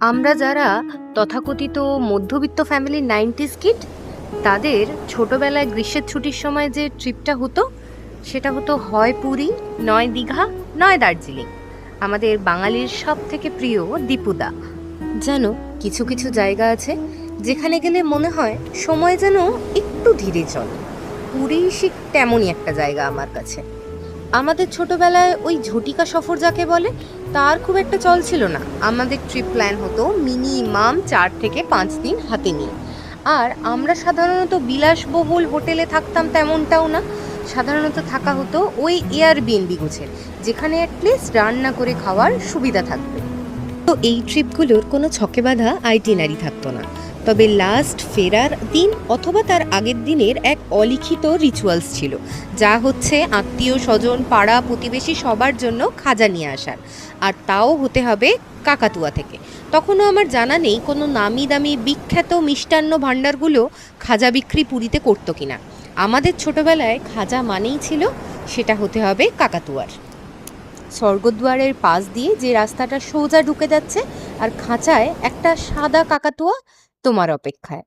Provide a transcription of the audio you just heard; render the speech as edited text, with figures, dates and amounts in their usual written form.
আমরা যারা তথাকথিত মধ্যবিত্ত ফ্যামিলির 90s কিড, তাদের ছোটবেলায় গ্রীষ্মের ছুটির সময় যে ট্রিপটা হতো সেটা হতো হয় পুরী, নয় দীঘা, নয় দার্জিলিং। আমাদের বাঙালির সব থেকে প্রিয় দীপুদা। জানো, কিছু কিছু জায়গা আছে যেখানে গেলে মনে হয় সময় যেন একটু ধীরে চলে। পুরী ঠিক তেমনই একটা জায়গা আমার কাছে। আমাদের ছোটবেলায় ওই ঝটিকা সফর যাকে বলে, তার খুব একটা চল ছিল না। আমাদের ট্রিপ প্ল্যান হতো মিনিমাম 4 থেকে 5 দিন হাতে নিয়ে। আর আমরা সাধারণত বিলাসবহুল হোটেলে থাকতাম তেমনটাও না। সাধারণত থাকা হতো ওই এয়ারবিএনবি গোছের, যেখানে অ্যাটলিস্ট রান্না করে খাওয়ার সুবিধা থাকবে। তো এই ট্রিপগুলোর কোনো ছকে বাঁধা আইটিনারি থাকতো না, তবে লাস্ট ফেরার দিন অথবা তার আগের দিনের এক অলিখিত রিচুয়ালস ছিল, যা হচ্ছে আত্মীয় স্বজন পাড়া প্রতিবেশী সবার জন্য খাজা নিয়ে আসার। আর তাও হতে হবে কাকাতুয়া থেকে। তখনও আমার জানা নেই কোনো নামি দামি বিখ্যাত মিষ্টান্ন ভাণ্ডারগুলো খাজা বিক্রি পুরীতে করতো কিনা। আমাদের ছোটবেলায় খাজা মানেই ছিল সেটা হতে হবে কাকাতুয়ার। স্বর্গদ্বারের পাশ দিয়ে যে রাস্তাটা সোজা ঢুকে যাচ্ছে, আর খাঁচায় একটা সাদা কাকাতুয়া তোমার অপেক্ষায়।